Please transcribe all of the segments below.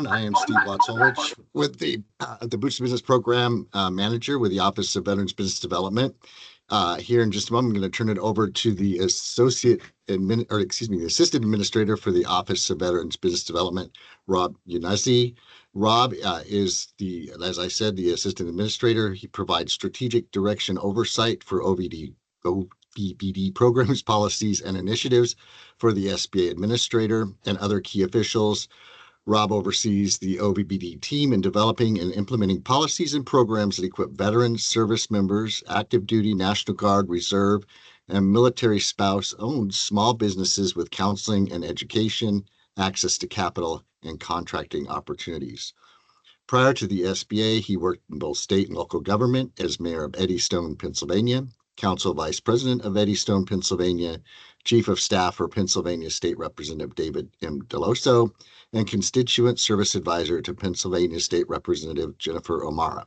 everyone. I am Steve Watsolwich with the Boots to Business Program Manager with the Office of Veterans Business Development. Here in just a moment, I'm going to turn it over to the the Assistant Administrator for the Office of Veterans Business Development, Rob Yanezi. Rob is as I said, the Assistant Administrator. He provides strategic direction oversight for OVBD programs, policies, and initiatives for the SBA Administrator and other key officials. Rob oversees the OVBD team in developing and implementing policies and programs that equip veterans, service members, active duty, National Guard, Reserve, and military spouse-owned small businesses with counseling and education, access to capital, and contracting opportunities. Prior to the SBA, he worked in both state and local government as mayor of Eddystone, Pennsylvania, council vice president of Eddystone, Pennsylvania, chief of staff for Pennsylvania State Representative David M. Deloso, and constituent service advisor to Pennsylvania State Representative Jennifer O'Mara.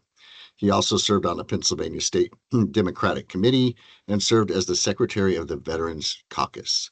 He also served on the Pennsylvania State Democratic Committee and served as the secretary of the Veterans Caucus.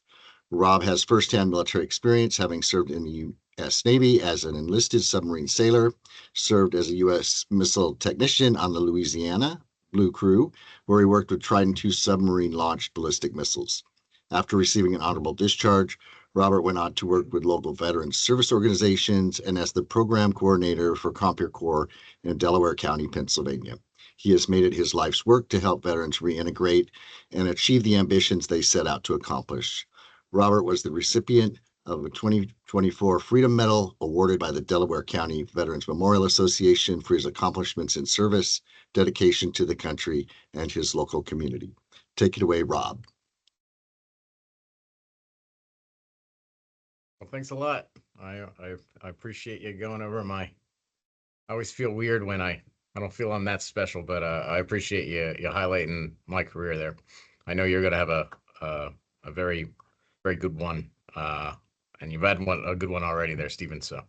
Rob has firsthand military experience, having served in the U.S. Navy as an enlisted submarine sailor, served as a U.S. missile technician on the Louisiana Blue Crew, where he worked with Trident II submarine-launched ballistic missiles. After receiving an honorable discharge, Robert went on to work with local veterans service organizations and as the program coordinator for Compeer Corps in Delaware County, Pennsylvania. He has made it his life's work to help veterans reintegrate and achieve the ambitions they set out to accomplish. Robert was the recipient of a 2024 Freedom Medal awarded by the Delaware County Veterans Memorial Association for his accomplishments in service, dedication to the country, and his local community. Take it away, Rob. Well, thanks a lot. I appreciate you going over I always feel weird when I don't feel I'm that special, but I appreciate you highlighting my career there. I know you're going to have a very, very good one. And you've had a good one already there, Stephen. So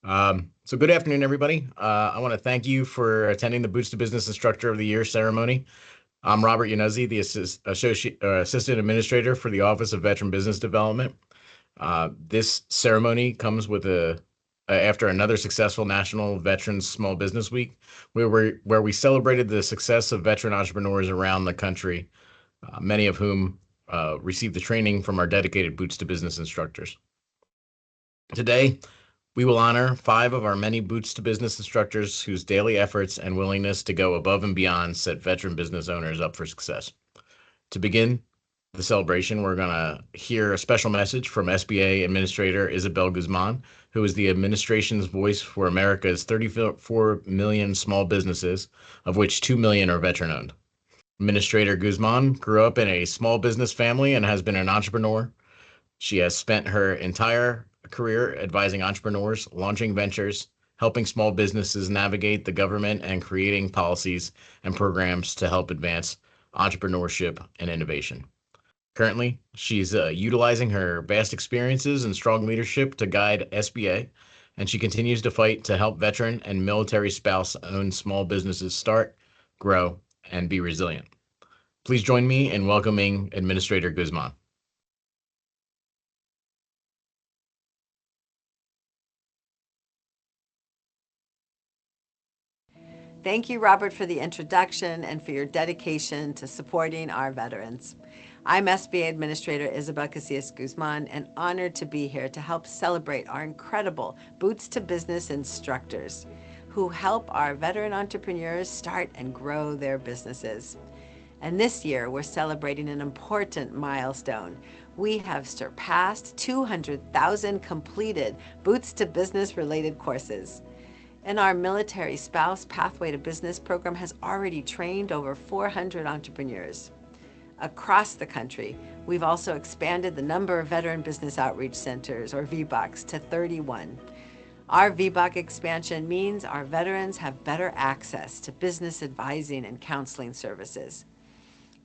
good afternoon, everybody. I want to thank you for attending the Boots to Business Instructor of the Year ceremony. I'm Robert Yanezi, the Assistant Administrator for the Office of Veteran Business Development. This ceremony comes with after another successful National Veterans Small Business Week, where we celebrated the success of veteran entrepreneurs around the country, many of whom received the training from our dedicated Boots to Business instructors. Today, we will honor 5 of our many Boots to Business instructors whose daily efforts and willingness to go above and beyond set veteran business owners up for success. To begin the celebration, we're going to hear a special message from SBA Administrator Isabel Guzman, who is the administration's voice for America's 34 million small businesses, of which 2 million are veteran-owned. Administrator Guzman grew up in a small business family and has been an entrepreneur. She has spent her entire career advising entrepreneurs, launching ventures, helping small businesses navigate the government, and creating policies and programs to help advance entrepreneurship and innovation. Currently, she's utilizing her vast experiences and strong leadership to guide SBA, and she continues to fight to help veteran and military spouse-owned small businesses start, grow, and be resilient. Please join me in welcoming Administrator Guzman. Thank you, Robert, for the introduction and for your dedication to supporting our veterans. I'm SBA Administrator Isabel Casillas Guzman, and honored to be here to help celebrate our incredible Boots to Business instructors who help our veteran entrepreneurs start and grow their businesses. And this year, we're celebrating an important milestone. We have surpassed 200,000 completed Boots to Business related courses. And our Military Spouse Pathway to Business program has already trained over 400 entrepreneurs. Across the country, we've also expanded the number of Veteran Business Outreach Centers, or VBOCs, to 31. Our VBOC expansion means our veterans have better access to business advising and counseling services.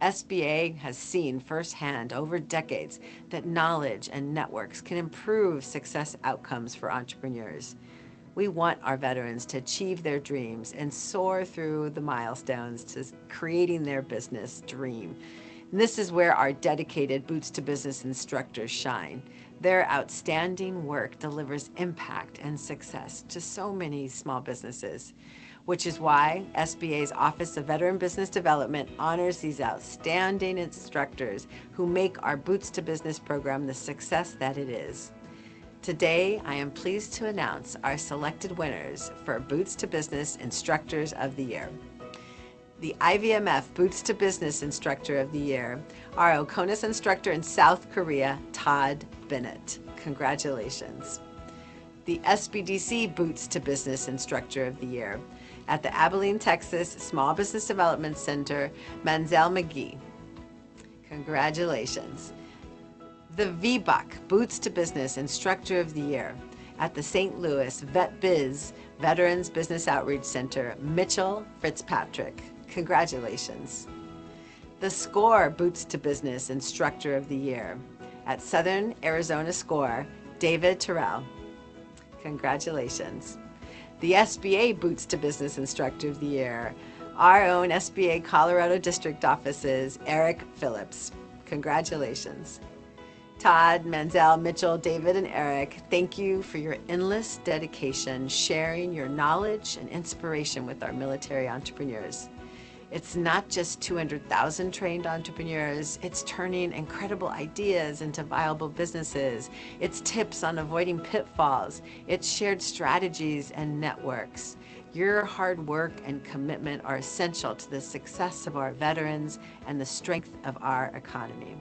SBA has seen firsthand over decades that knowledge and networks can improve success outcomes for entrepreneurs. We want our veterans to achieve their dreams and soar through the milestones to creating their business dream. And this is where our dedicated Boots to Business instructors shine. Their outstanding work delivers impact and success to so many small businesses, which is why SBA's Office of Veteran Business Development honors these outstanding instructors who make our Boots to Business program the success that it is. Today, I am pleased to announce our selected winners for Boots to Business Instructors of the Year. The IVMF Boots to Business Instructor of the Year, our Oconus instructor in South Korea, Todd Bennett. Congratulations. The SBDC Boots to Business Instructor of the Year at the Abilene, Texas Small Business Development Center, Manzel McGee. Congratulations. The VBUC Boots to Business Instructor of the Year at the St. Louis Vet Biz Veterans Business Outreach Center, Mitchell Fitzpatrick. Congratulations. The SCORE Boots to Business Instructor of the Year at Southern Arizona SCORE, David Terrell. Congratulations. The SBA Boots to Business Instructor of the Year, our own SBA Colorado District Offices, Eric Phillips. Congratulations. Todd, Manzel, Mitchell, David, and Eric, thank you for your endless dedication, sharing your knowledge and inspiration with our military entrepreneurs. It's not just 200,000 trained entrepreneurs, it's turning incredible ideas into viable businesses. It's tips on avoiding pitfalls. It's shared strategies and networks. Your hard work and commitment are essential to the success of our veterans and the strength of our economy.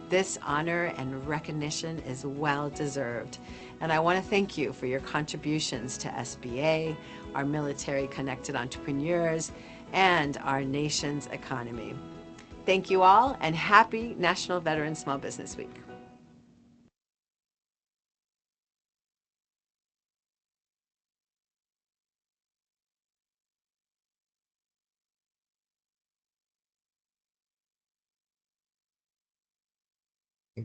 This honor and recognition is well deserved. And I want to thank you for your contributions to SBA, our military connected entrepreneurs, and our nation's economy. Thank you all, and happy National Veteran Small Business Week.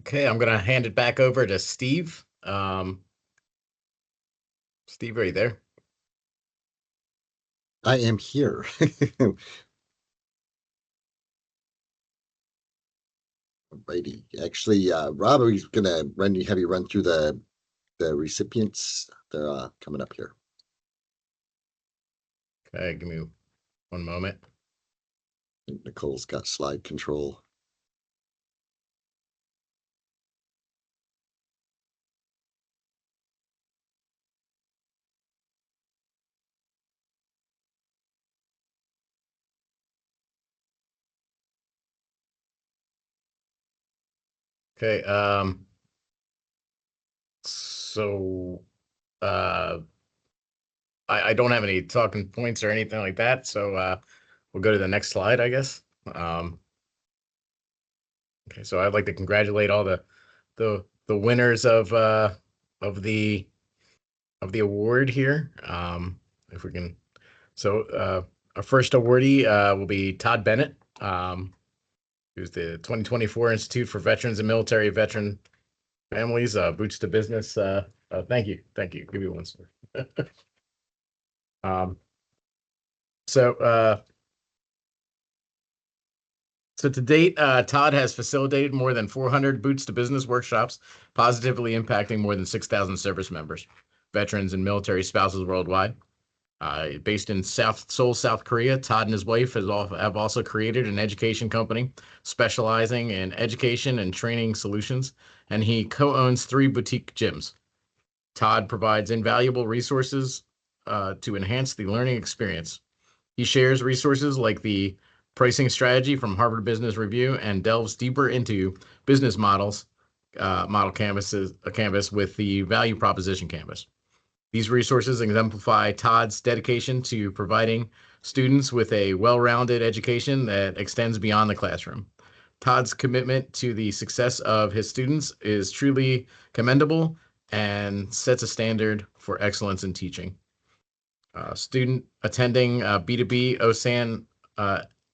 Okay, I'm gonna hand it back over to Steve. Steve, are you there? I am here. Righty. Actually, Rob, are we gonna have you run through the recipients? They're coming up here. Okay, give me one moment. I think Nicole's got slide control. Okay, so I don't have any talking points or anything like that, so we'll go to the next slide, I guess. Okay, so I'd like to congratulate all the winners of the award here. If we can, so our first awardee will be Todd Bennett, who's the 2024 Institute for Veterans and Military Veteran Families, Boots to Business. Thank you. Give me one second. So to date, Todd has facilitated more than 400 Boots to Business workshops, positively impacting more than 6,000 service members, veterans, and military spouses worldwide. Based in Seoul, South Korea, Todd and his wife have also created an education company specializing in education and training solutions, and he co-owns 3 boutique gyms. Todd provides invaluable resources to enhance the learning experience. He shares resources like the pricing strategy from Harvard Business Review and delves deeper into business models, model canvas with the value proposition canvas. These resources exemplify Todd's dedication to providing students with a well-rounded education that extends beyond the classroom. Todd's commitment to the success of his students is truly commendable and sets a standard for excellence in teaching. Student attending B2B OSAN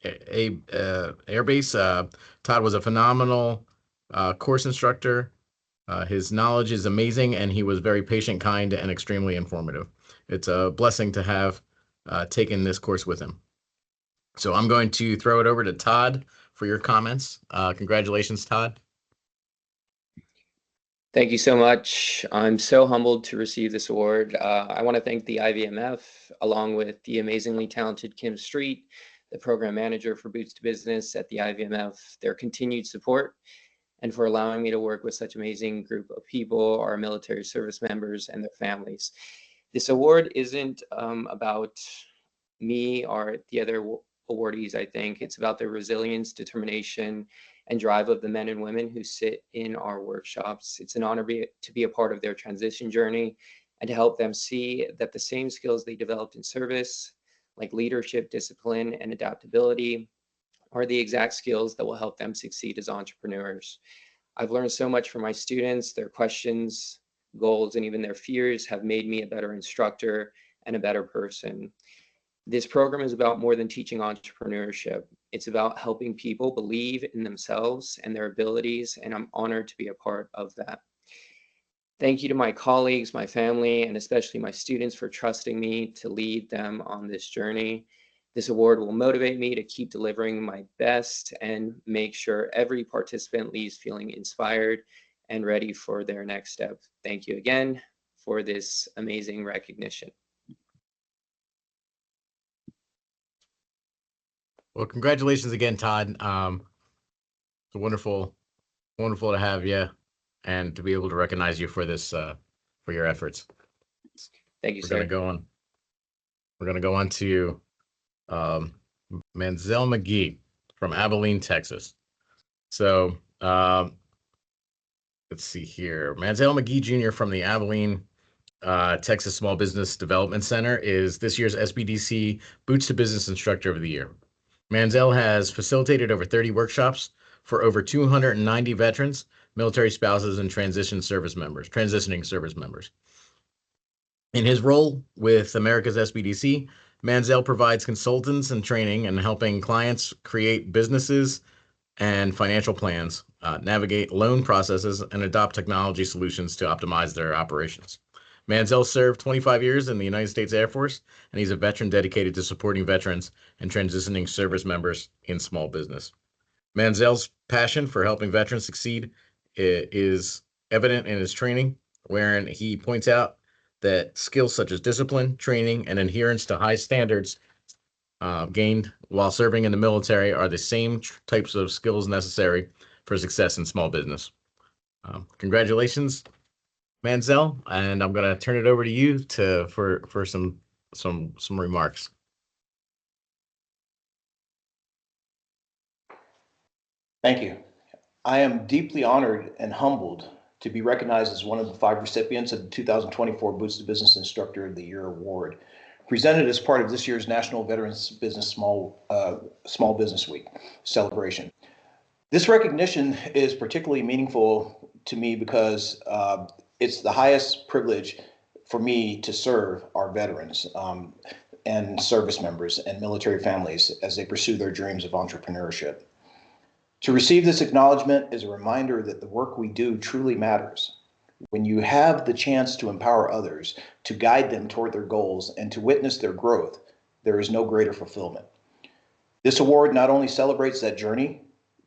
Airbase, Todd was a phenomenal course instructor. His knowledge is amazing, and he was very patient, kind, and extremely informative. It's a blessing to have taken this course with him. So I'm going to throw it over to Todd for your comments. Congratulations, Todd. Thank you so much. I'm so humbled to receive this award. I want to thank the IVMF, along with the amazingly talented Kim Street, the program manager for Boots to Business at the IVMF, their continued support, and for allowing me to work with such amazing group of people, our military service members and their families. This award isn't about me or the other awardees. I think it's about the resilience, determination, and drive of the men and women who sit in our workshops. It's an honor to be a part of their transition journey and to help them see that the same skills they developed in service, like leadership, discipline, and adaptability, are the exact skills that will help them succeed as entrepreneurs. I've learned so much from my students. Their questions, goals, and even their fears have made me a better instructor and a better person. This program is about more than teaching entrepreneurship. It's about helping people believe in themselves and their abilities, and I'm honored to be a part of that. Thank you to my colleagues, my family, and especially my students for trusting me to lead them on this journey. This award will motivate me to keep delivering my best and make sure every participant leaves feeling inspired and ready for their next step. Thank you again for this amazing recognition. Well, congratulations again, Todd. It's wonderful to have you and to be able to recognize you for this, for your efforts. Thank you, We're sir. gonna go on. We're gonna go on to Manzel McGee from Abilene, Texas. So let's see here. Manzel McGee Jr. from the Abilene, Texas Small Business Development Center is this year's SBDC Boots to Business Instructor of the Year. Manzel has facilitated over 30 workshops for over 290 veterans, military spouses, and transitioning service members. In his role with America's SBDC, Manzel provides consultants and training and helping clients create businesses and financial plans, navigate loan processes, and adopt technology solutions to optimize their operations. Manzel served 25 years in the United States Air Force, and he's a veteran dedicated to supporting veterans and transitioning service members in small business. Manzel's passion for helping veterans succeed is evident in his training, wherein he points out that skills such as discipline, training, and adherence to high standards gained while serving in the military are the same types of skills necessary for success in small business. Congratulations, Manzel, and I'm going to turn it over to you for some remarks. Thank you. I am deeply honored and humbled to be recognized as one of the 5 recipients of the 2024 Boots to Business Instructor of the Year Award, presented as part of this year's National Veterans Business Small Business Week celebration. This recognition is particularly meaningful to me because it's the highest privilege for me to serve our veterans and service members and military families as they pursue their dreams of entrepreneurship. To receive this acknowledgement is a reminder that the work we do truly matters. When you have the chance to empower others, to guide them toward their goals, and to witness their growth, there is no greater fulfillment. This award not only celebrates that journey,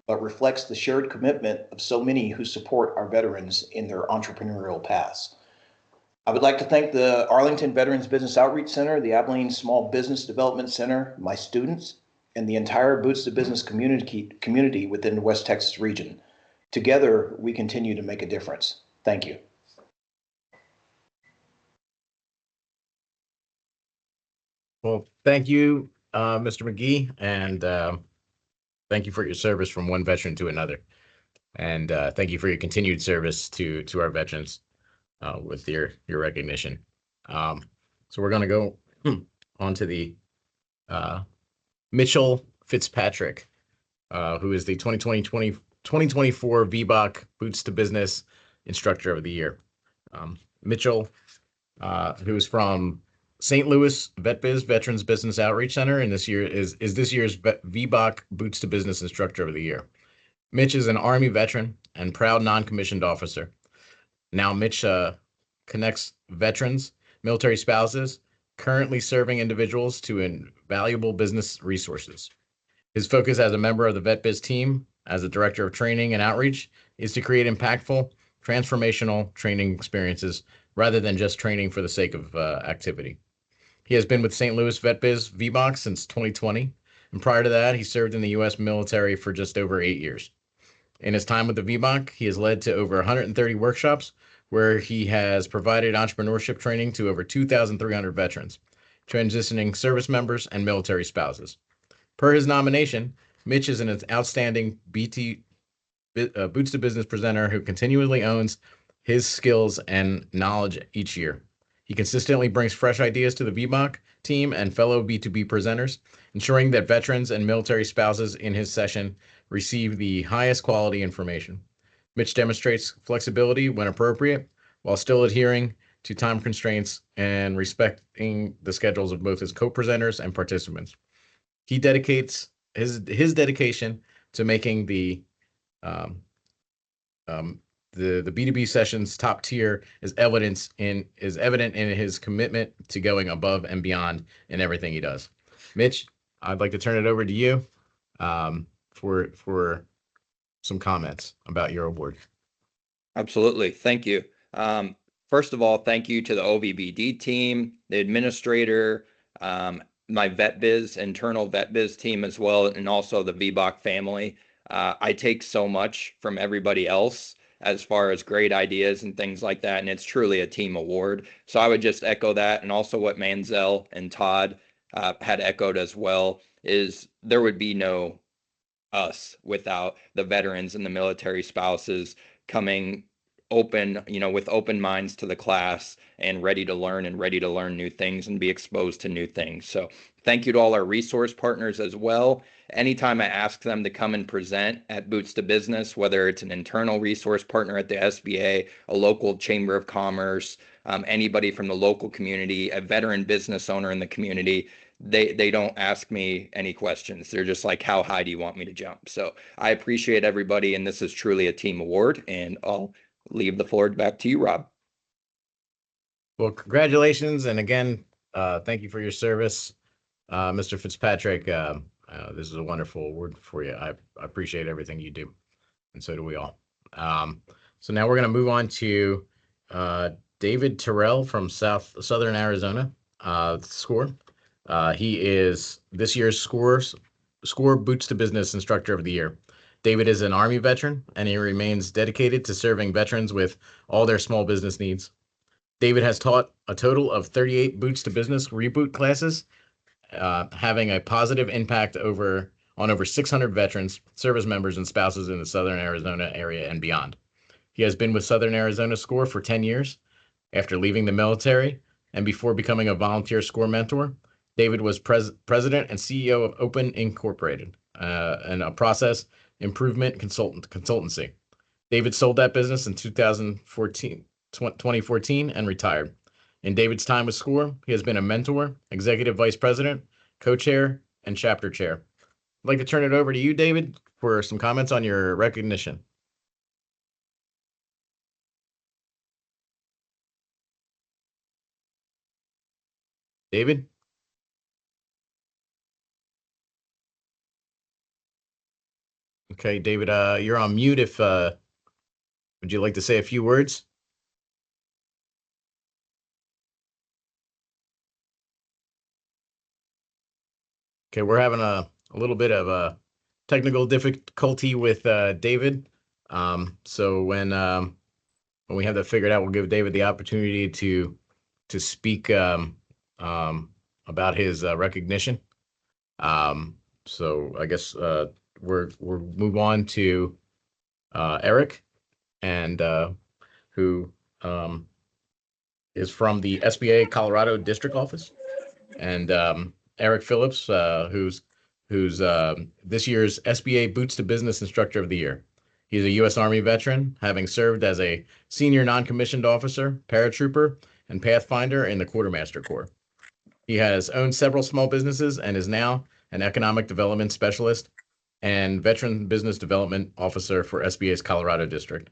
but reflects the shared commitment of so many who support our veterans in their entrepreneurial paths. I would like to thank the Arlington Veterans Business Outreach Center, the Abilene Small Business Development Center, my students, and the entire Boots to Business community within the West Texas region. Together, we continue to make a difference. Thank you. Well, thank you, Mr. McGee, and thank you for your service from one veteran to another. And thank you for your continued service to our veterans with your recognition. So we're going to go on to the Mitchell Fitzpatrick, who is the 2024 VBOC Boots to Business Instructor of the Year. Mitchell, who's from St. Louis VetBiz Veterans Business Outreach Center, and this year is this year's VBOC Boots to Business Instructor of the Year. Mitch is an Army veteran and proud non-commissioned officer. Now Mitch connects veterans, military spouses, currently serving individuals to invaluable business resources. His focus as a member of the VetBiz team, as a director of training and outreach, is to create impactful transformational training experiences rather than just training for the sake of activity. He has been with St. Louis VetBiz VBOX since 2020, and prior to that, he served in the U.S. military for just over 8 years. In his time with the VBOC, he has led to over 130 workshops where he has provided entrepreneurship training to over 2,300 veterans, transitioning service members, and military spouses. Per his nomination, Mitch is an outstanding Boots to Business presenter who continually owns his skills and knowledge each year. He consistently brings fresh ideas to the VBOC team and fellow B2B presenters, ensuring that veterans and military spouses in his session receive the highest quality information. Mitch demonstrates flexibility when appropriate, while still adhering to time constraints and respecting the schedules of both his co-presenters and participants. He dedicates his dedication to making um, the B2B sessions top tier is evident in his commitment to going above and beyond in everything he does. Mitch, I'd like to turn it over to you for some comments about your award. Absolutely. Thank you. First of all, thank you to the OVBD team, the administrator, my internal VetBiz team as well, and also the VBOC family. I take so much from everybody else as far as great ideas and things like that, and it's truly a team award. So I would just echo that, and also what Manzel and Todd had echoed as well, is there would be no us without the veterans and the military spouses coming open, with open minds to the class and ready to learn new things and be exposed to new things. So thank you to all our resource partners as well. Anytime I ask them to come and present at Boots to Business, whether it's an internal resource partner at the SBA, a local chamber of commerce, anybody from the local community, a veteran business owner in the community, they don't ask me any questions. They're just like, how high do you want me to jump? So I appreciate everybody, and this is truly a team award, and I'll leave the floor back to you, Rob. Well, congratulations, and again, thank you for your service, Mr. Fitzpatrick. This is a wonderful award for you. I appreciate everything you do, and so do we all. So now we're going to move on to David Terrell from Southern Arizona. Score. He is this year's Score Boots to Business Instructor of the Year. David is an Army veteran, and he remains dedicated to serving veterans with all their small business needs. David has taught a total of 38 Boots to Business reboot classes, having a positive impact on over 600 veterans, service members, and spouses in the Southern Arizona area and beyond. He has been with Southern Arizona Score for 10 years. After leaving the military and before becoming a volunteer Score mentor, David was president and CEO of Open Incorporated, and a process improvement consultancy. David sold that business in 2014 and retired. In David's time with Score, he has been a mentor, executive vice president, co-chair, and chapter chair. I'd like to turn it over to you, David, for some comments on your recognition. David? Okay, David, you're on mute. Would you like to say a few words? Okay, we're having a little bit of a technical difficulty with David. So when we have that figured out, we'll give David the opportunity to speak about his recognition. So I guess we'll move on to Eric, and who is from the SBA Colorado District Office, and Eric Phillips, who's this year's SBA Boots to Business Instructor of the Year. He's a U.S. Army veteran, having served as a senior non-commissioned officer, paratrooper, and pathfinder in the Quartermaster Corps. He has owned several small businesses and is now an economic development specialist and veteran business development officer for SBA's Colorado District.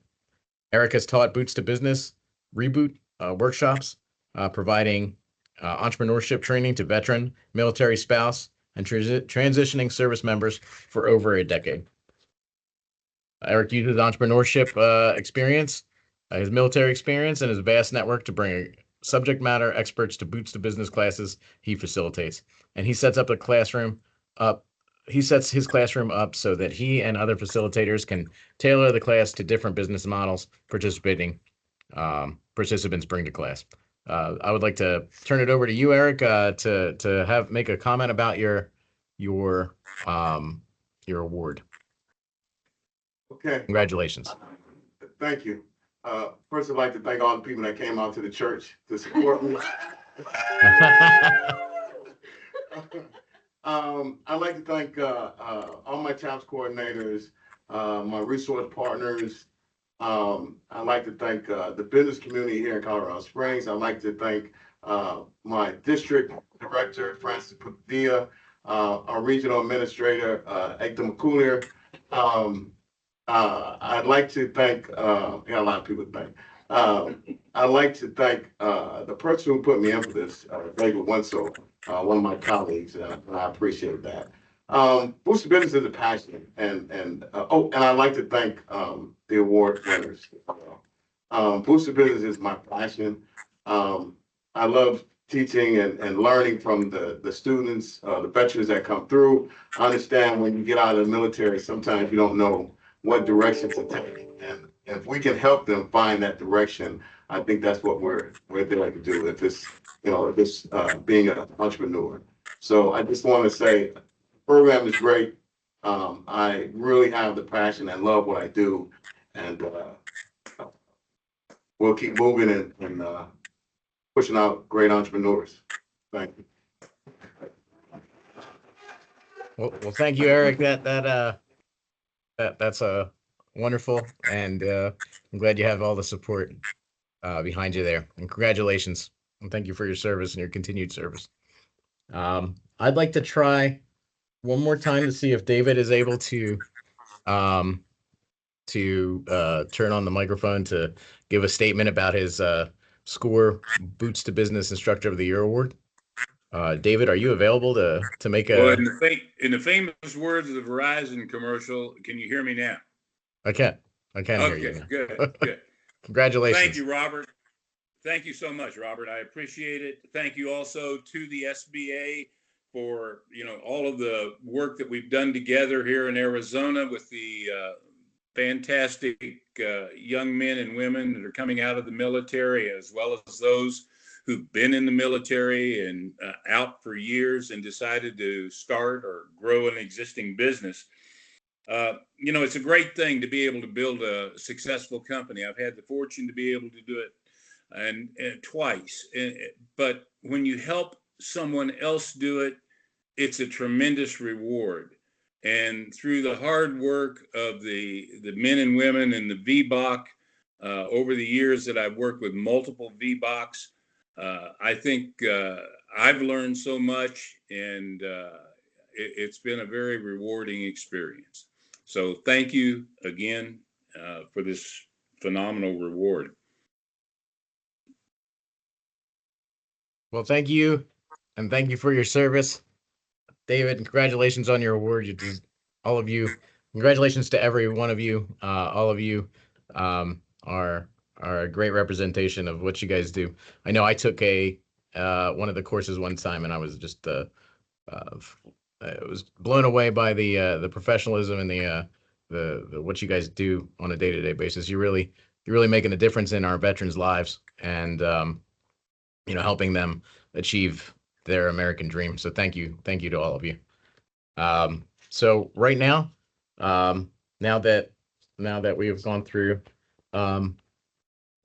Eric has taught Boots to Business reboot workshops, providing entrepreneurship training to veteran, military spouse, and transitioning service members for over a decade. Eric uses entrepreneurship experience his military experience, and his vast network to bring subject matter experts to Boots to Business classes he facilitates. And he sets up a classroom up. He sets his classroom up so that he and other facilitators can tailor the class to different business models participants bring to class. I would like to turn it over to you, Eric, to have make a comment about your award. Okay, Congratulations. thank you. First, I'd like to thank all the people that came out to the church to support me. I'd like to thank all my TAPS coordinators, my resource partners. I'd like to thank the business community here in Colorado Springs. I'd like to thank my district director, Francis Padilla, our regional administrator, Hector McCoolier. I'd like to thank, got a lot of people to thank. I'd like to thank the person who put me in for this, David Wenzel, one of my colleagues, and I appreciate that. Boost Business is a passion, and I'd like to thank the award winners. Boost Business is my passion. I love teaching and learning from the students, the veterans that come through. I understand when you get out of the military, sometimes you don't know what direction to take, and if we can help them find that direction, I think that's what we're there to do. If it's being an entrepreneur. So I just want to say, the program is great. I really have the passion and love what I do, and we'll keep moving and pushing out great entrepreneurs. Thank you. Well, thank you, Eric. That's wonderful, and I'm glad you have all the support behind you there. And congratulations, and thank you for your service and your continued service. I'd like to try one more time to see if David is able to turn on the microphone to give a statement about his SCORE Boots to Business Instructor of the Year award. David, are you available to make a? Well, in the famous words of the Verizon commercial, can you hear me now? I can hear you now. Good. Congratulations. Thank you, Robert. Thank you so much, Robert. I appreciate it. Thank you also to the SBA for all of the work that we've done together here in Arizona with the fantastic young men and women that are coming out of the military, as well as those who've been in the military and out for years and decided to start or grow an existing business. It's a great thing to be able to build a successful company. I've had the fortune to be able to do it and twice. But when you help someone else do it, it's a tremendous reward. And through the hard work of the men and women in the VBOC, over the years that I've worked with multiple VBOCs, I think I've learned so much, and it's been a very rewarding experience. So thank you again for this phenomenal reward. Well, thank you, and thank you for your service, David. And congratulations on your award. All of you, congratulations to every one of you. All of you are a great representation of what you guys do. I know I took one of the courses one time, and I was just I was blown away by the professionalism and the what you guys do on a day-to-day basis. You're really making a difference in our veterans' lives, and helping them achieve their American dream. So thank you to all of you. So right now, now that we have gone through the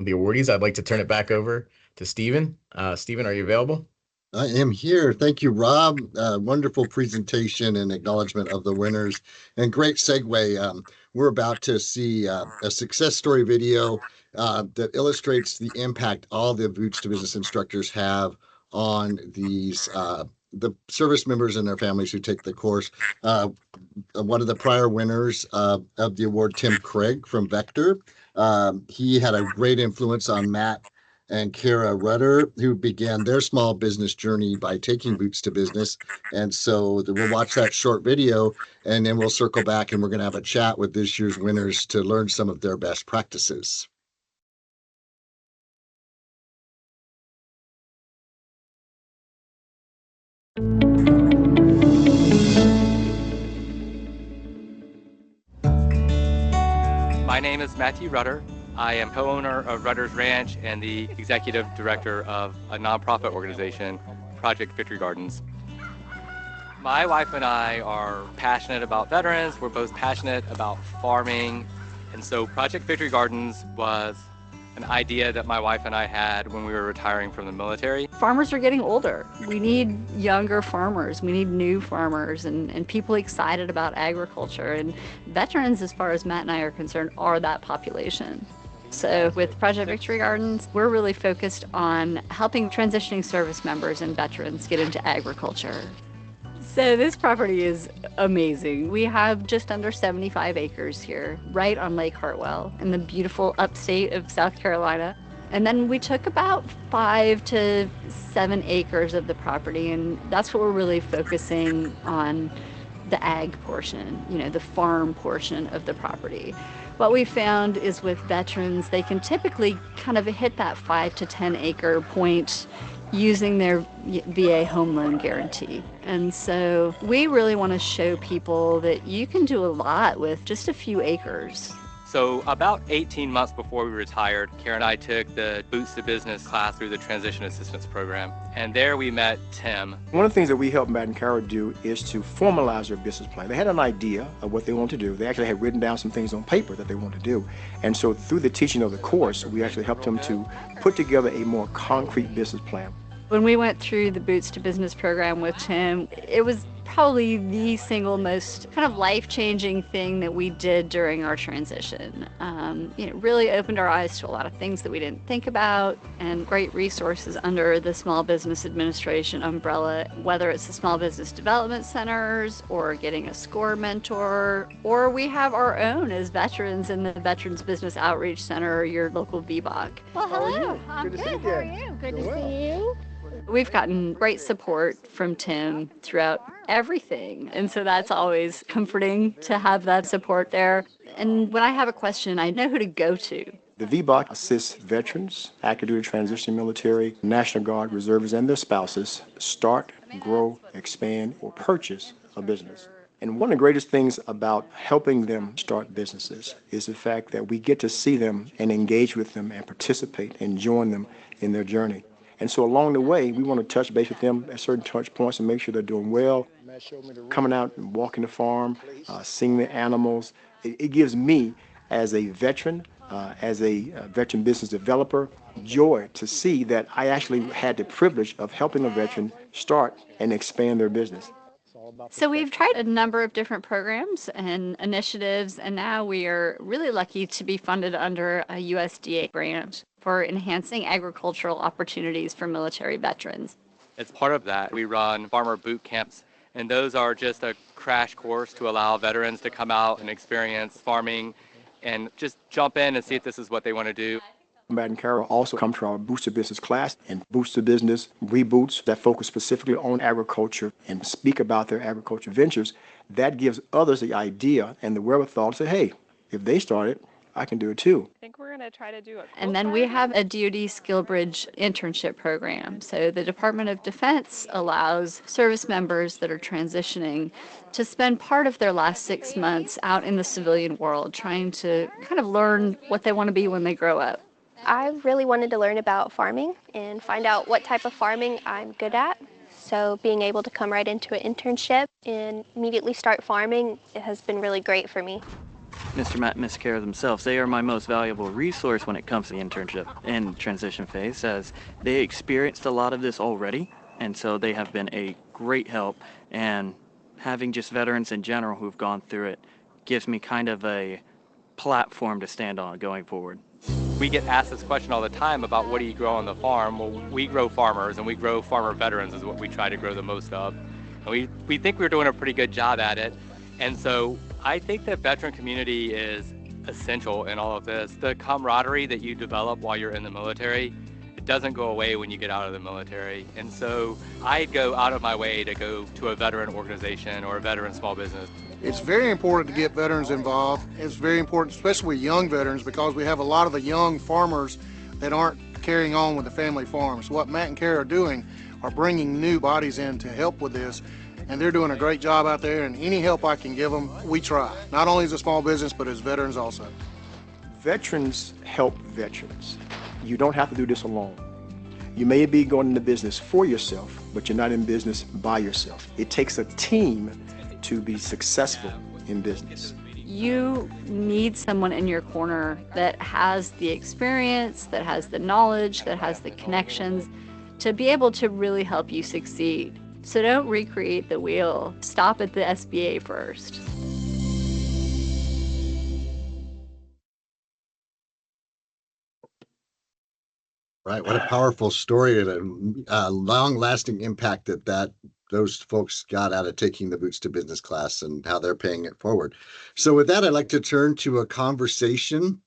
awardees, I'd like to turn it back over to Stephen. Stephen, are you available? I am here. Thank you, Rob. Wonderful presentation and acknowledgement of the winners. And great segue. We're about to see a success story video that illustrates the impact all the Boots to Business instructors have on these the service members and their families who take the course. One of the prior winners of the award, Tim Craig from Vector, he had a great influence on Matt and Kara Rudder, who began their small business journey by taking Boots to Business. And so we'll watch that short video, and then we'll circle back and we're going to have a chat with this year's winners to learn some of their best practices. My name is Matthew Rudder. I am co-owner of Rudder's Ranch and the executive director of a nonprofit organization, Project Victory Gardens. My wife and I are passionate about veterans. We're both passionate about farming. And so Project Victory Gardens was an idea that my wife and I had when we were retiring from the military. Farmers are getting older. We need younger farmers. We need new farmers and people excited about agriculture. And veterans, as far as Matt and I are concerned, are that population. So with Project Victory Gardens, we're really focused on helping transitioning service members and veterans get into agriculture. So this property is amazing. We have just under 75 acres here, right on Lake Hartwell in the beautiful upstate of South Carolina. And then we took about 5 to 7 acres of the property, and that's what we're really focusing on, the ag portion, the farm portion of the property. What we found is with veterans, they can typically kind of hit that 5 to 10 acre point using their VA home loan guarantee. And so we really want to show people that you can do a lot with just a few acres. So about 18 months before we retired, Karen and I took the Boots to Business class through the Transition Assistance Program. And there we met Tim. One of the things that we helped Matt and Carol do is to formalize their business plan. They had an idea of what they wanted to do. They actually had written down some things on paper that they wanted to do. And so through the teaching of the course, we actually helped them to put together a more concrete business plan. When we went through the Boots to Business program with Tim, it was probably the single most kind of life-changing thing that we did during our transition. It really opened our eyes to a lot of things that we didn't think about, and great resources under the Small Business Administration umbrella, whether it's the Small Business Development Centers or getting a SCORE mentor, or we have our own as veterans in the Veterans Business Outreach Center, your local VBOC. Well, hello. Good I'm to good. see you How are again. you? Good Doing to well. see you. We've gotten great support from Tim throughout everything. And so that's always comforting to have that support there. And when I have a question, I know who to go to. The VBOC assists veterans, active duty transition military, National Guard reservists, and their spouses start, grow, expand, or purchase a business. And one of the greatest things about helping them start businesses is the fact that we get to see them and engage with them and participate and join them in their journey. And so along the way, we want to touch base with them at certain touch points and make sure they're doing well, coming out and walking the farm, seeing the animals. It gives me, as a veteran business developer, joy to see that I actually had the privilege of helping a veteran start and expand their business. So we've tried a number of different programs and initiatives, and now we are really lucky to be funded under a USDA grant for enhancing agricultural opportunities for military veterans. As part of that, we run farmer boot camps, and those are just a crash course to allow veterans to come out and experience farming and just jump in and see if this is what they want to do. Matt and Carol also come to our Boots to Business class and Boots to Business reboots that focus specifically on agriculture and speak about their agriculture ventures. That gives others the idea and the wherewithal to say, hey, if they started, I can do it too. I think we're going to try to do it. And then we have a DoD SkillBridge internship program. So the Department of Defense allows service members that are transitioning to spend part of their last 6 months out in the civilian world trying to kind of learn what they want to be when they grow up. I really wanted to learn about farming and find out what type of farming I'm good at. So being able to come right into an internship and immediately start farming, it has been really great for me. Mr. Matt and Miss Kara themselves, they are my most valuable resource when it comes to the internship and transition phase, as they experienced a lot of this already, and so they have been a great help. And having just veterans in general who've gone through it gives me kind of a platform to stand on going forward. We get asked this question all the time about what do you grow on the farm? Well, we grow farmers, and we grow farmer veterans is what we try to grow the most of. And we think we're doing a pretty good job at it. And so I think the veteran community is essential in all of this. The camaraderie that you develop while you're in the military, it doesn't go away when you get out of the military. And so I go out of my way to go to a veteran organization or a veteran small business. It's very important to get veterans involved. It's very important, especially with young veterans, because we have a lot of the young farmers that aren't carrying on with the family farms. What Matt and Kara are doing are bringing new bodies in to help with this, and they're doing a great job out there, and any help I can give them, we try. Not only as a small business, but as veterans also. Veterans help veterans. You don't have to do this alone. You may be going into business for yourself, but you're not in business by yourself. It takes a team to be successful in business. You need someone in your corner that has the experience, that has the knowledge, that has the connections to be able to really help you succeed. So don't recreate the wheel. Stop at the SBA first. Right. What a powerful story and a long-lasting impact that those folks got out of taking the Boots to Business class and how they're paying it forward. So with that, I'd like to turn to a conversation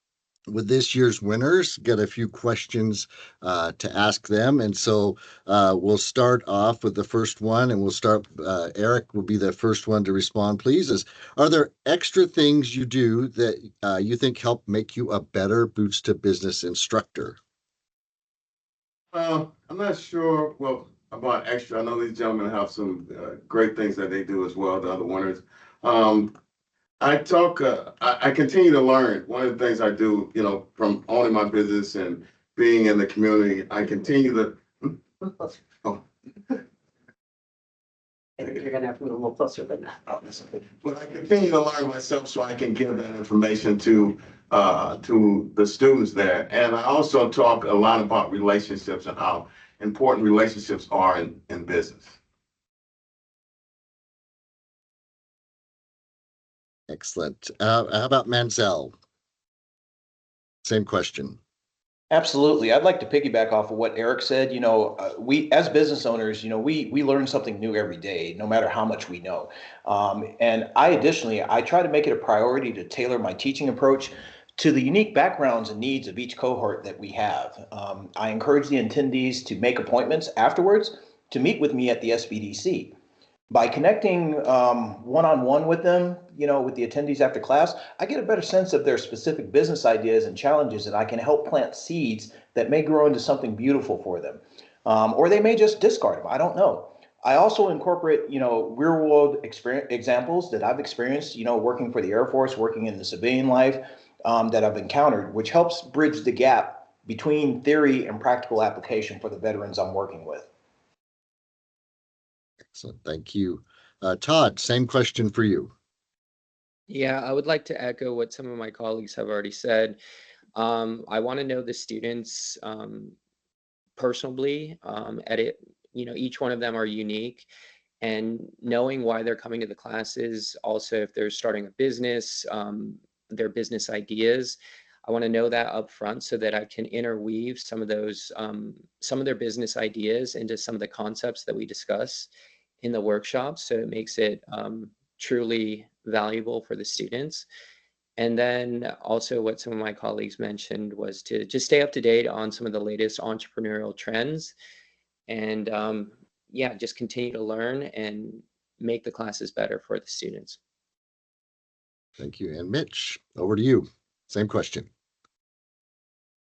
with this year's winners, get a few questions to ask them. And so we'll start off with the first one, and we'll start, Eric will be the first one to respond, please. Are there extra things you do that you think help make you a better Boots to Business instructor? I'm not sure, well, about extra. I know these gentlemen have some great things that they do as well, the other winners. I continue to learn. One of the things I do, from owning my business and being in the community, I continue to, oh, I think you're gonna have to move a little closer than that. but I continue to learn myself so I can give that information to the students there. And I also talk a lot about relationships and how important relationships are in business. Excellent. How about Mansell? Same question. Absolutely. I'd like to piggyback off of what Eric said. We as business owners, we learn something new every day, no matter how much we know. And I try to make it a priority to tailor my teaching approach to the unique backgrounds and needs of each cohort that we have. I encourage the attendees to make appointments afterwards to meet with me at the SBDC. By connecting one-on-one with them, with the attendees after class, I get a better sense of their specific business ideas and challenges, and I can help plant seeds that may grow into something beautiful for them. Or they may just discard them. I don't know. I also incorporate, real-world examples that I've experienced, working for the Air Force, working in the civilian life that I've encountered, which helps bridge the gap between theory and practical application for the veterans I'm working with. Excellent. Thank you. Todd, same question for you. Yeah, I would like to echo what some of my colleagues have already said. I want to know the students personally. Each one of them are unique, and knowing why they're coming to the classes. Also, if they're starting a business, their business ideas. I want to know that up front so that I can interweave some of their business ideas into some of the concepts that we discuss in the workshops. So it makes it truly valuable for the students. And then also what some of my colleagues mentioned was to just stay up to date on some of the latest entrepreneurial trends and just continue to learn and make the classes better for the students. Thank you. And Mitch, over to you. Same question.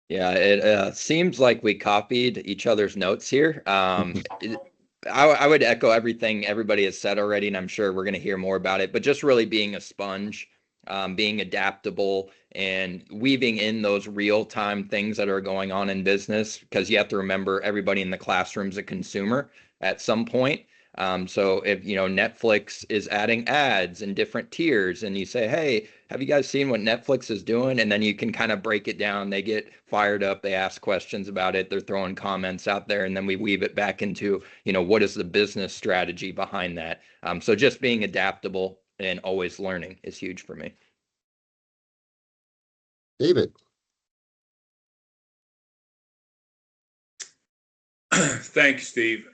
Yeah, it seems like we copied each other's notes here. I would echo everything everybody has said already, and I'm sure we're going to hear more about it, but just really being a sponge, being adaptable and weaving in those real-time things that are going on in business, because you have to remember everybody in the classroom's a consumer at some point. So if, Netflix is adding ads in different tiers and you say, hey, have you guys seen what Netflix is doing? And then you can kind of break it down. They get fired up. They ask questions about it. They're throwing comments out there. And then we weave it back into, what is the business strategy behind that? So just being adaptable and always learning is huge for me. David. Thanks, Steve.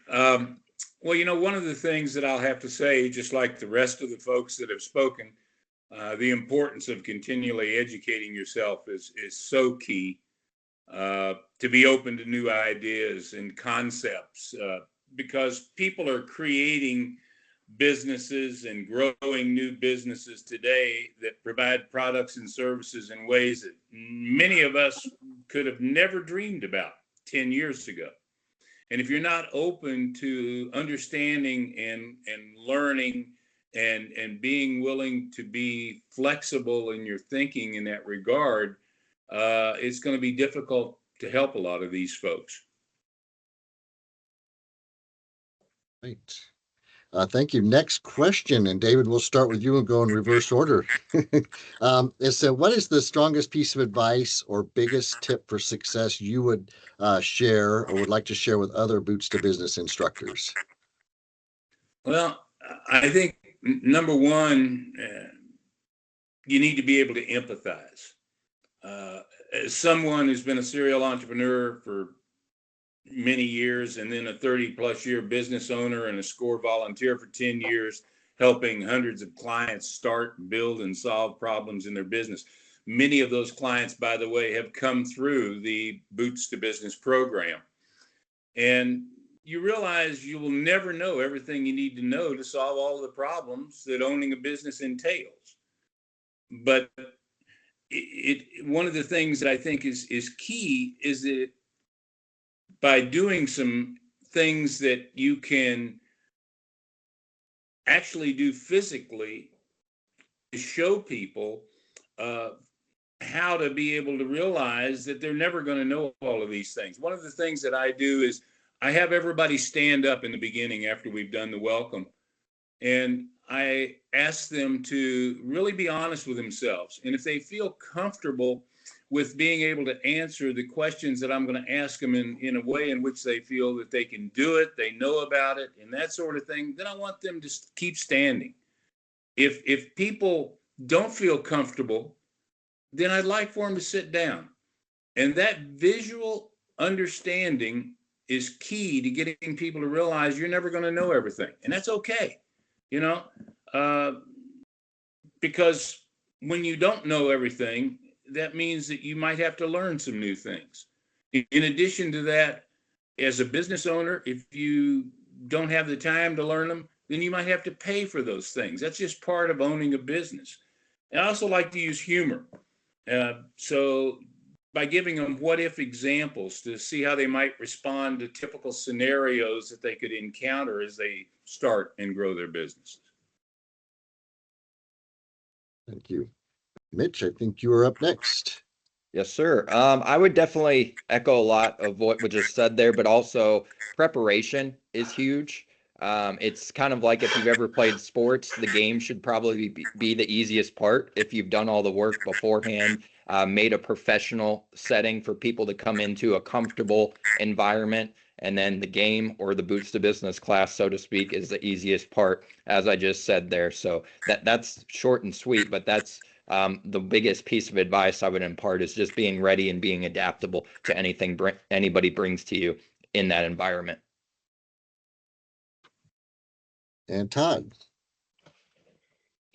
Well, one of the things that I'll have to say, just like the rest of the folks that have spoken, the importance of continually educating yourself is so key. To be open to new ideas and concepts, because people are creating businesses and growing new businesses today that provide products and services in ways that many of us could have never dreamed about 10 years ago. And if you're not open to understanding and learning and being willing to be flexible in your thinking in that regard, it's going to be difficult to help a lot of these folks. Right. Thank you. Next question, and David, we'll start with you and go in reverse order. What is the strongest piece of advice or biggest tip for success you would share or would like to share with other Boots to Business instructors? Well, I think number one, you need to be able to empathize. As someone who's been a serial entrepreneur for many years and then a 30+ year business owner and a SCORE volunteer for 10 years, helping hundreds of clients start, build, and solve problems in their business. Many of those clients, by the way, have come through the Boots to Business program. And you realize you will never know everything you need to know to solve all of the problems that owning a business entails. But one of the things that I think is key is that by doing some things that you can actually do physically to show people how to be able to realize that they're never going to know all of these things. One of the things that I do is I have everybody stand up in the beginning after we've done the welcome, and I ask them to really be honest with themselves. And if they feel comfortable with being able to answer the questions that I'm going to ask them in a way in which they feel that they can do it, they know about it, and that sort of thing, then I want them to keep standing. If people don't feel comfortable, then I'd like for them to sit down. And that visual understanding is key to getting people to realize you're never going to know everything. And that's okay, because when you don't know everything, that means that you might have to learn some new things. In addition to that, as a business owner, if you don't have the time to learn them, then you might have to pay for those things. That's just part of owning a business. And I also like to use humor. So by giving them what if examples to see how they might respond to typical scenarios that they could encounter as they start and grow their businesses. Thank you. Mitch, I think you are up next. Yes, sir. I would definitely echo a lot of what was just said there, but also preparation is huge. It's kind of like if you've ever played sports, the game should probably be the easiest part if you've done all the work beforehand, made a professional setting for people to come into a comfortable environment. And then the game or the Boots to Business class, so to speak, is the easiest part, as I just said there. So that's short and sweet, but that's the biggest piece of advice I would impart is just being ready and being adaptable to anything anybody brings to you in that environment. And Todd.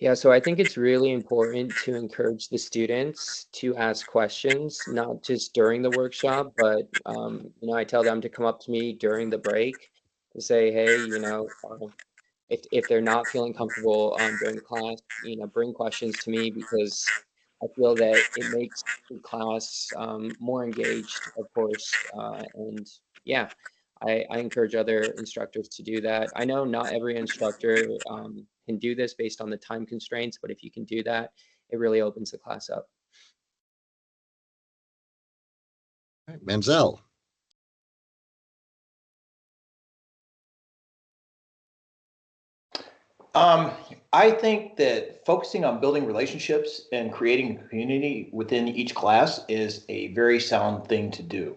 Yeah, so I think it's really important to encourage the students to ask questions, not just during the workshop, but I tell them to come up to me during the break to say, hey, if they're not feeling comfortable during the class, bring questions to me because I feel that it makes the class more engaged, of course. And yeah, I encourage other instructors to do that. I know not every instructor can do this based on the time constraints, but if you can do that, it really opens the class up. Right, Menzel. I think that focusing on building relationships and creating a community within each class is a very sound thing to do.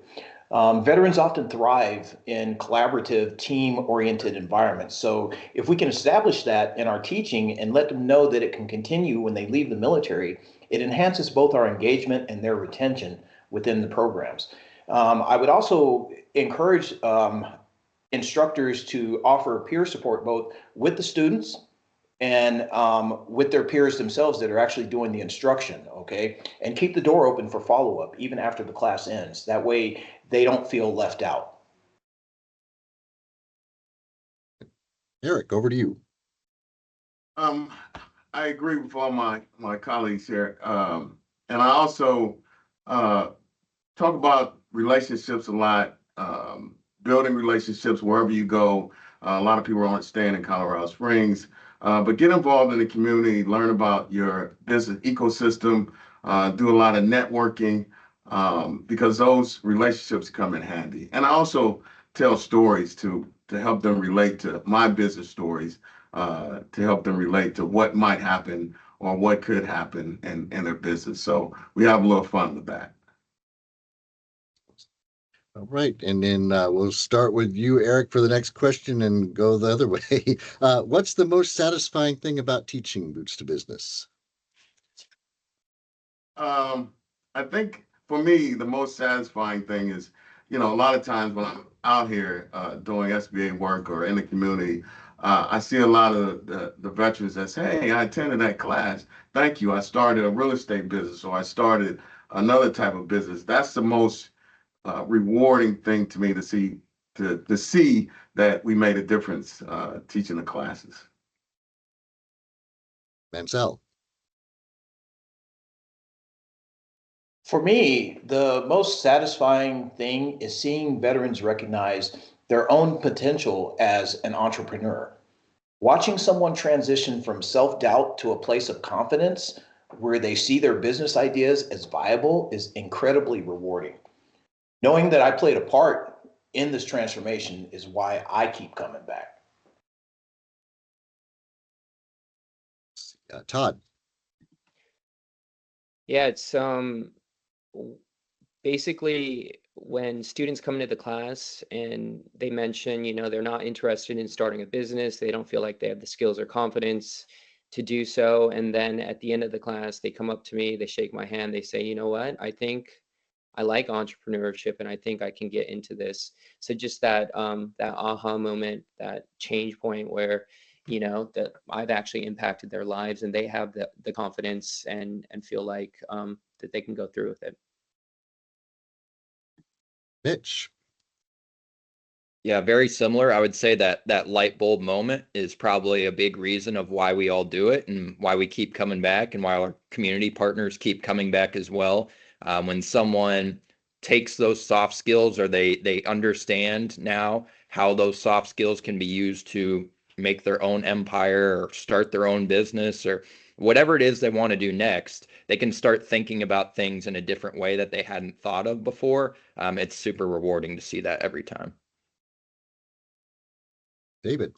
Veterans often thrive in collaborative, team-oriented environments. So if we can establish that in our teaching and let them know that it can continue when they leave the military, it enhances both our engagement and their retention within the programs. I would also encourage instructors to offer peer support both with the students and with their peers themselves that are actually doing the instruction, okay? And keep the door open for follow-up even after the class ends. That way they don't feel left out. Eric, over to you. I agree with all my colleagues here. And I also talk about relationships a lot, building relationships wherever you go. A lot of people aren't staying in Colorado Springs. But get involved in the community, learn about your business ecosystem, do a lot of networking. because those relationships come in handy. And I also tell stories to help them relate to my business stories, to help them relate to what might happen or what could happen in their business. So we have a little fun with that. All right. And then we'll start with you, Eric, for the next question and go the other way. What's the most satisfying thing about teaching Boots to Business? I think for me, the most satisfying thing is, a lot of times when I'm out here doing SBA work or in the community, I see a lot of the veterans that say, hey, I attended that class. Thank you. I started a real estate business or I started another type of business. That's the most rewarding thing to me to see that we made a difference teaching the classes. Mansell. For me, the most satisfying thing is seeing veterans recognize their own potential as an entrepreneur. Watching someone transition from self-doubt to a place of confidence where they see their business ideas as viable is incredibly rewarding. Knowing that I played a part in this transformation is why I keep coming back. Todd. Yeah, it's basically when students come into the class and they mention, they're not interested in starting a business, they don't feel like they have the skills or confidence to do so. And then at the end of the class, they come up to me, they shake my hand, they say, you know what, I think I like entrepreneurship and I think I can get into this. So just that aha moment, that change point where, that I've actually impacted their lives and they have the confidence and feel like that they can go through with it. Mitch. Yeah, very similar. I would say that light bulb moment is probably a big reason of why we all do it and why we keep coming back and why our community partners keep coming back as well. When someone takes those soft skills or they understand now how those soft skills can be used to make their own empire or start their own business or whatever it is they want to do next, they can start thinking about things in a different way that they hadn't thought of before. It's super rewarding to see that every time. David.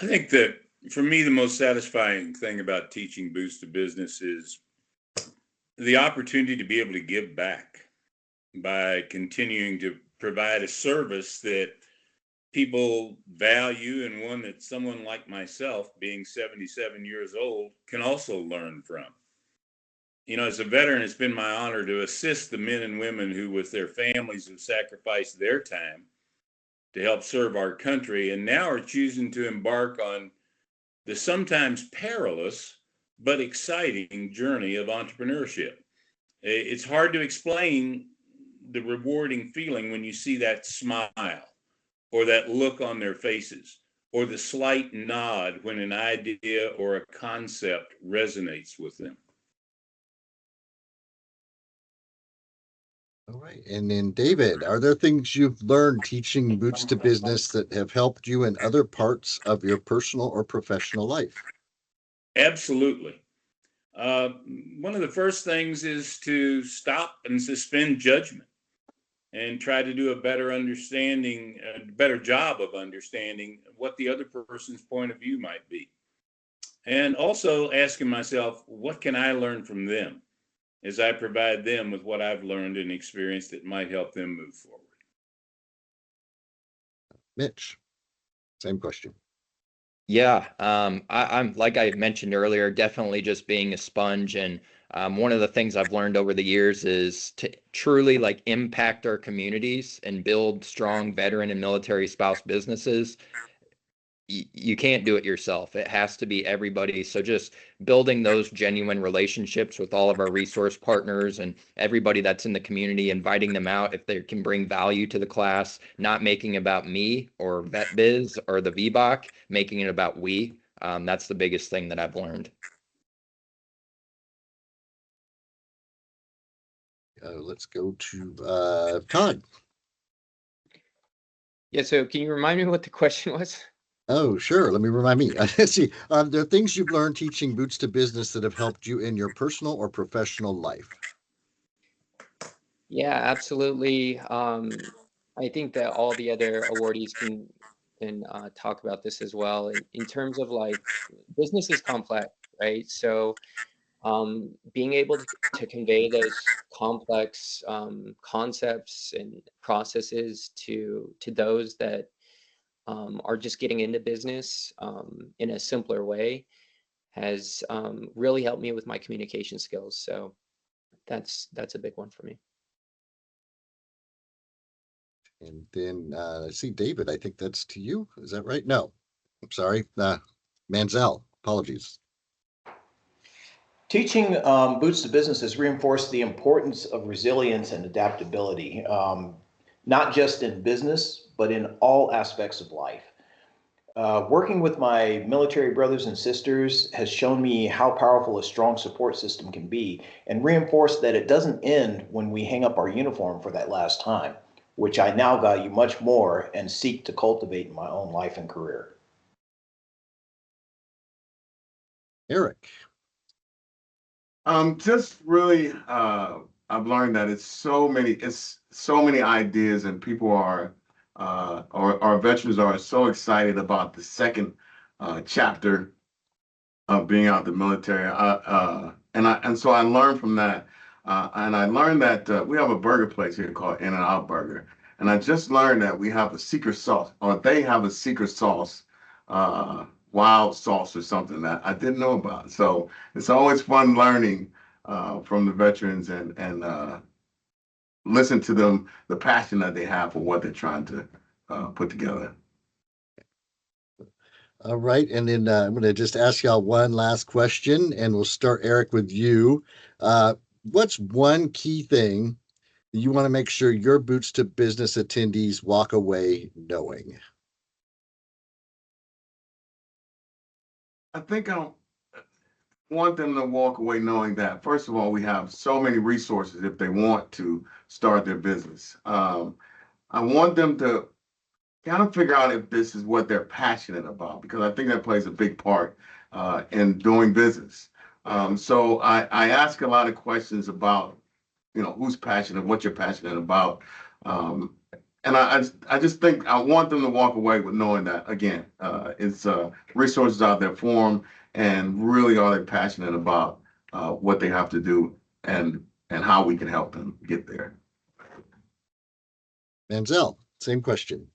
I think that for me, the most satisfying thing about teaching Boots to Business is the opportunity to be able to give back by continuing to provide a service that people value and one that someone like myself, being 77 years old, can also learn from. As a veteran, it's been my honor to assist the men and women who, with their families, have sacrificed their time to help serve our country and now are choosing to embark on the sometimes perilous but exciting journey of entrepreneurship. It's hard to explain the rewarding feeling when you see that smile or that look on their faces or the slight nod when an idea or a concept resonates with them. All right. And then David, are there things you've learned teaching Boots to Business that have helped you in other parts of your personal or professional life? Absolutely. One of the first things is to stop and suspend judgment and try to do a better job of understanding what the other person's point of view might be. And also asking myself, what can I learn from them as I provide them with what I've learned and experienced that might help them move forward? Mitch, same question. Yeah, I'm like I mentioned earlier, definitely just being a sponge. And one of the things I've learned over the years is to truly impact our communities and build strong veteran and military spouse businesses. You can't do it yourself. It has to be everybody. So just building those genuine relationships with all of our resource partners and everybody that's in the community, inviting them out if they can bring value to the class, not making it about me or VetBiz or the VBOC, making it about we. That's the biggest thing that I've learned. Let's go to Todd. Yeah, so can you remind me what the question was? Oh, sure. Let me remind me. Let's see. There are things you've learned teaching Boots to Business that have helped you in your personal or professional life. Yeah, absolutely. I think that all the other awardees can talk about this as well. In terms of like business is complex, right? So being able to convey those complex concepts and processes to those that are just getting into business in a simpler way has really helped me with my communication skills. So that's a big one for me. And then I see David, I think that's to you. Is that right? No, I'm sorry. Manzel, apologies. Teaching Boots to Business has reinforced the importance of resilience and adaptability, not just in business, but in all aspects of life. Working with my military brothers and sisters has shown me how powerful a strong support system can be and reinforced that it doesn't end when we hang up our uniform for that last time, which I now value much more and seek to cultivate in my own life and career. Eric. Just really, I've learned that it's so many ideas, and people are, or our veterans are so excited about the second chapter of being out the military. And so I learned from that, and I learned that we have a burger place here called In-N-Out Burger, and I just learned that we have a secret sauce, or they have a secret sauce, wild sauce or something that I didn't know about. So it's always fun learning from the veterans and listen to them, the passion that they have for what they're trying to put together. All right. And then I'm going to just ask y'all one last question, and we'll start, Eric, with you. What's one key thing that you want to make sure your Boots to Business attendees walk away knowing? I think I want them to walk away knowing that, first of all, we have so many resources if they want to start their business. I want them to kind of figure out if this is what they're passionate about, because I think that plays a big part in doing business. So I ask a lot of questions about, who's passionate, what you're passionate about. Um, and I just think I want them to walk away with knowing that, again, it's resources out there for them, and really are they passionate about what they have to do and how we can help them get there. Manzel, same question.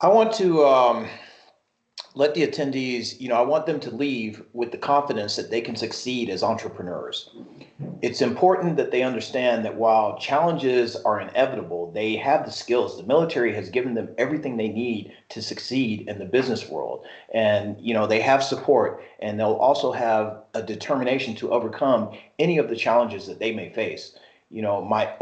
I want to let the attendees, I want them to leave with the confidence that they can succeed as entrepreneurs. It's important that they understand that while challenges are inevitable, they have the skills. The military has given them everything they need to succeed in the business world. And, they have support, and they'll also have a determination to overcome any of the challenges that they may face. My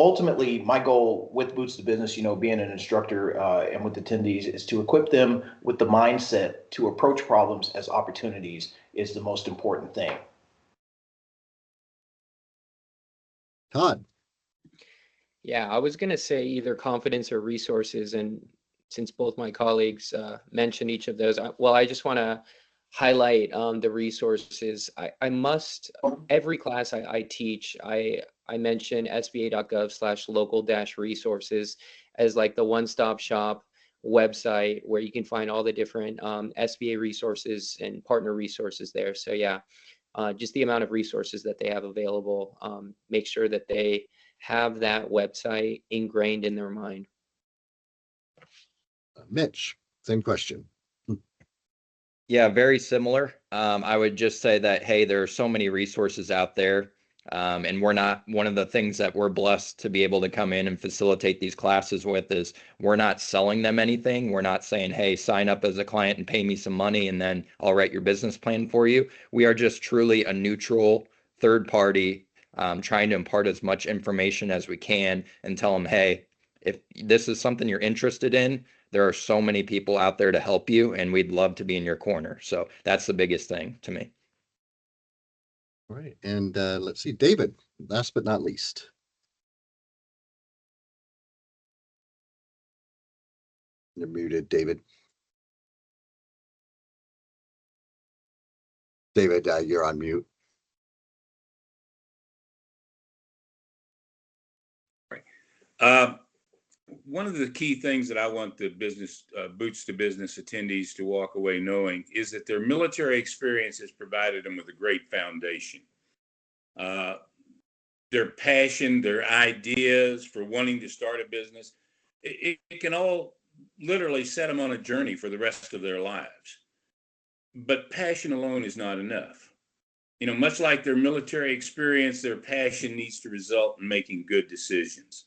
goal with Boots to Business, being an instructor and with attendees, is to equip them with the mindset to approach problems as opportunities is the most important thing. Todd. Yeah, I was going to say either confidence or resources. And since both my colleagues mentioned each of those, I just want to highlight the resources. I must, every class I teach, I mention sba.gov/local-resources as like the one-stop shop website where you can find all the different SBA resources and partner resources there. So yeah, just the amount of resources that they have available, make sure that they have that website ingrained in their mind. Mitch, same question. Yeah, very similar. I would just say that, hey, there are so many resources out there. And we're not, one of the things that we're blessed to be able to come in and facilitate these classes with is we're not selling them anything. We're not saying, hey, sign up as a client and pay me some money and then I'll write your business plan for you. We are just truly a neutral third party, trying to impart as much information as we can and tell them, hey, if this is something you're interested in, there are so many people out there to help you, and we'd love to be in your corner. So that's the biggest thing to me. All right. And let's see, David, last but not least. You're muted, David. David, you're on mute. One of the key things that I want the business boots to business attendees to walk away knowing is that their military experience has provided them with a great foundation. Their passion, their ideas for wanting to start a business, it can all literally set them on a journey for the rest of their lives. But passion alone is not enough. You know, much like their military experience, their passion needs to result in making good decisions,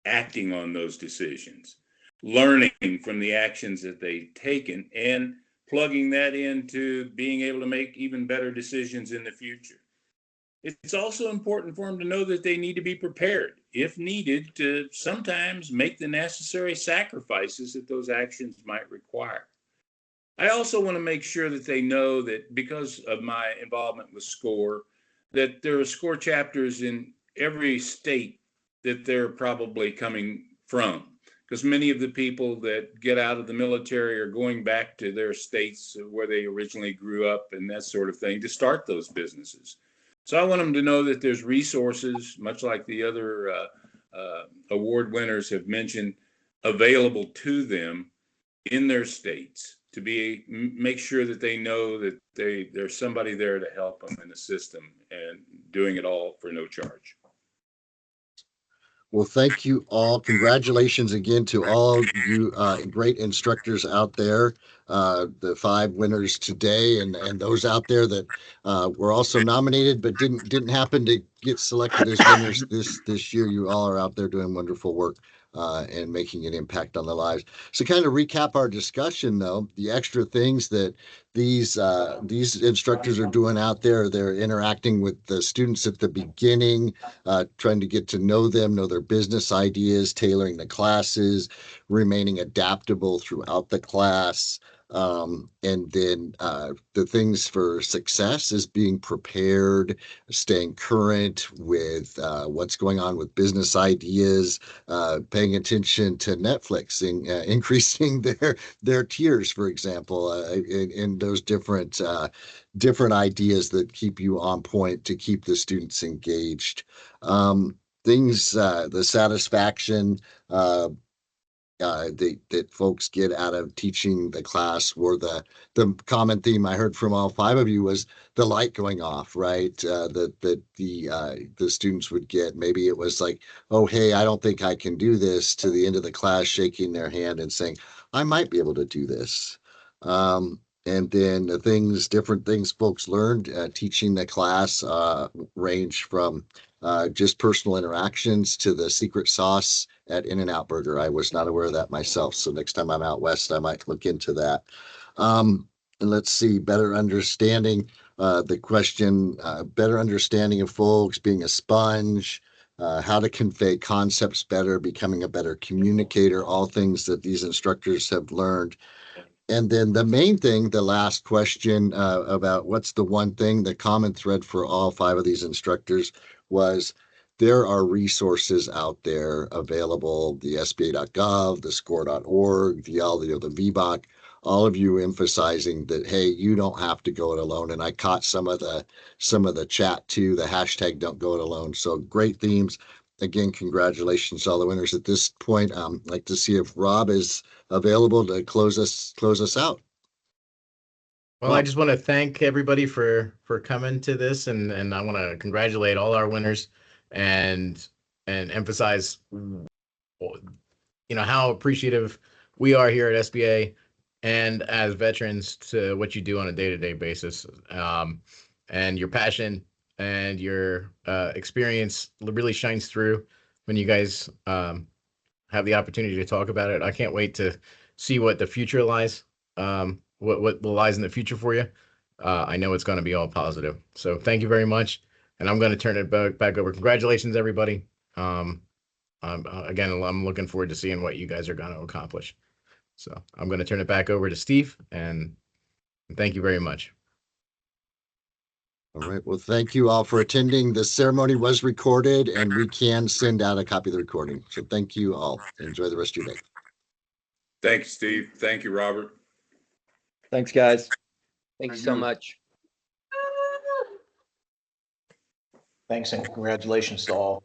acting on those decisions, learning from the actions that they've taken, and plugging that into being able to make even better decisions in the future. It's also important for them to know that they need to be prepared, if needed, to sometimes make the necessary sacrifices that those actions might require. I also want to make sure that they know that because of my involvement with SCORE, that there are SCORE chapters in every state that they're probably coming from. Because many of the people that get out of the military are going back to their states where they originally grew up and that sort of thing to start those businesses. So I want them to know that there's resources, much like the other award winners have mentioned, available to them in their states to make sure that they know that there's somebody there to help them and assist them, and doing it all for no charge. Well, thank you all. Congratulations again to all you great instructors out there, the 5 winners today, and those out there that were also nominated but didn't happen to get selected as winners this year. You all are out there doing wonderful work and making an impact on the lives. So, kind of recap our discussion, though, the extra things that these instructors are doing out there. They're interacting with the students at the beginning, trying to get to know them, know their business ideas, tailoring the classes, remaining adaptable throughout the class. And then the things for success is being prepared, staying current with what's going on with business ideas, paying attention to Netflix, and increasing their tiers, for example, in those different ideas that keep you on point to keep the students engaged. Things, the satisfaction that folks get out of teaching the class, or the common theme I heard from all 5 of you was the light going off, right? That the students would get. Maybe it was like, oh, hey, I don't think I can do this, to the end of the class shaking their hand and saying, I might be able to do this. And then different things folks learned teaching the class range from just personal interactions to the secret sauce at In-N-Out Burger. I was not aware of that myself, so next time I'm out west, I might look into that. And let's see, better understanding the question, better understanding of folks, being a sponge, how to convey concepts better, becoming a better communicator, all things that these instructors have learned. And then the main thing, the last question about what's the one thing, the common thread for all 5 of these instructors was there are resources out there available, the SBA.gov, the score.org, the VBOC, all of you emphasizing that, hey, you don't have to go it alone. And I caught some of the chat too, the hashtag don't go it alone. So great themes. Again, congratulations to all the winners. At this point, I'd like to see if Rob is available to close us out. Well, I just want to thank everybody for coming to this, and I want to congratulate all our winners, and emphasize, how appreciative we are here at SBA and as veterans to what you do on a day-to-day basis, and your passion and your experience really shines through when you guys have the opportunity to talk about it. I can't wait to see what the future lies, what lies in the future for you. I know it's going to be all positive. So thank you very much. And I'm going to turn it back over. Congratulations, everybody. Again, I'm looking forward to seeing what you guys are going to accomplish. So I'm going to turn it back over to Steve, and thank you very much. All right. Well, thank you all for attending. The ceremony was recorded, and we can send out a copy of the recording. So thank you all. Enjoy the rest of your day. Thank you, Steve. Thank you, Robert. Thanks, guys. Thank you so much. Thanks and congratulations to all.